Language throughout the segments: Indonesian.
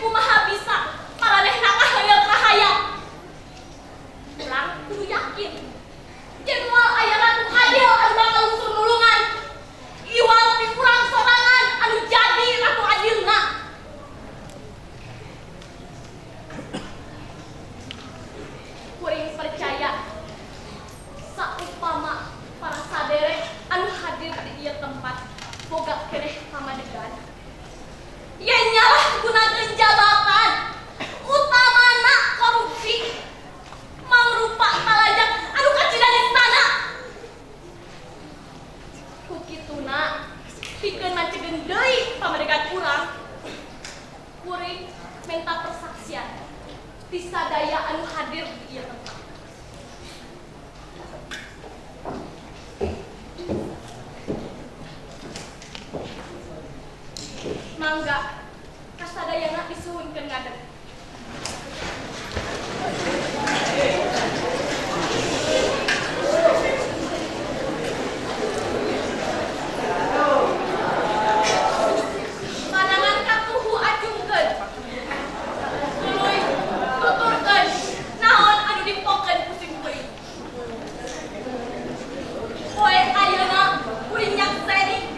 kumaha bisa paraneh nakahayal kahayal. Urang kudu yakin yen moal aya ratu adil anu bakal usul nulungan. Iwal ti urang sorangan anu jadi ratu adilna. Kuring percaya saupama para saderek anu hadir di ieu tempat boga keneh pamadegan. Yen nyalah gunakeun jabatan utamana korupsi mangrupa talajak anu kacidan istana. Kukituna pikeun mancegeun deui pamadegan urang. Kuring minta persaksian ti sadaya anu hadir di ieu tempat. Mangga kasadayana disuhunkeun ngadeg. Panangan katuhu ajungkeun. Tuluy tuturkeun naon anu dipokeun pusing kuring. Poe ayeuna kuring nyakseni.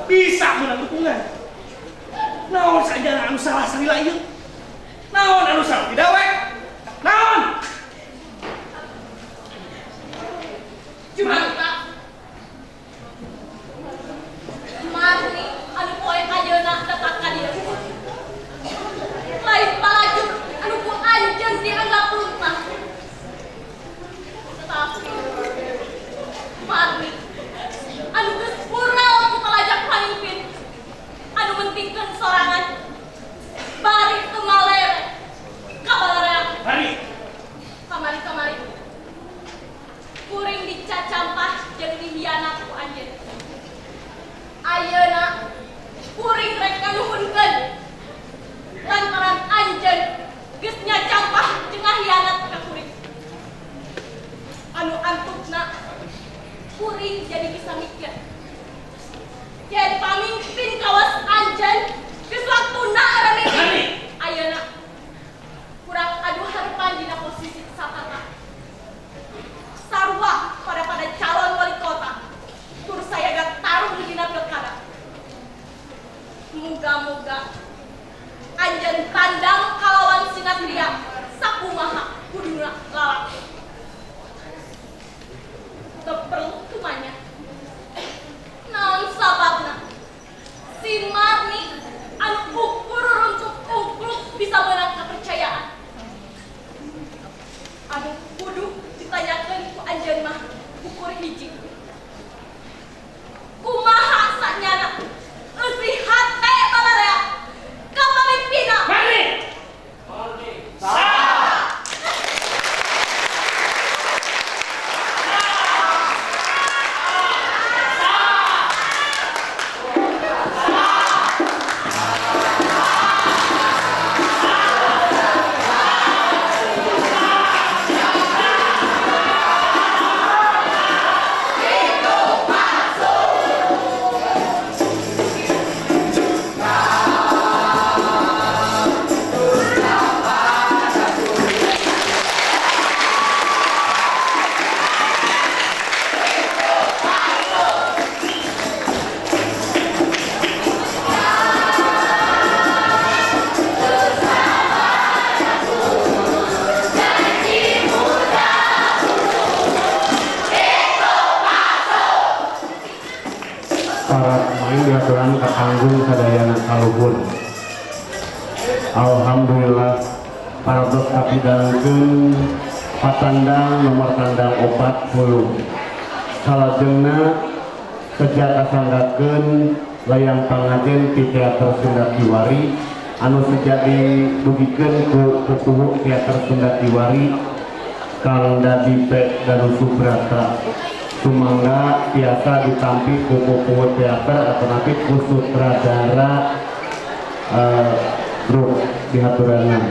Bisa menang dukungan. Naon saja anu salah salila ieu? Naon anu salah tidak we? Naon? Jumanta. Marni anu poe ayeuna tetap ka dieu. Lain palajur anu ku anjeun dianggap luntah. Tetapi Muga-muga anjeun tandang kalawan Sinatria sakumaha kuduna lalaki. Teu perlu tumanya. Naon sababna? Si Marni anu ukur runcuk ukruk bisa menang kepercayaan. Anu kudu ditanyakeun ku anjeun mah ukur hiji. Kumaha sanyana eusi hate balarea ka pamimpina. Marni. Para pemain diaturan ke panggung sadayana kaluhur. Alhamdulillah para bos kapidangkeun patandang nomor tandang 40. Salajengna sejak kasanggakeun layang pangajen ti teater Sunda Kiwari anu sejak didugikeun ku pupuh teater Sunda Kiwari Kang Dadi P. Danu Subrata. Sumangga biasa ditampi ku pupuh teater atau nanti ku sutradara grup dihaturanna.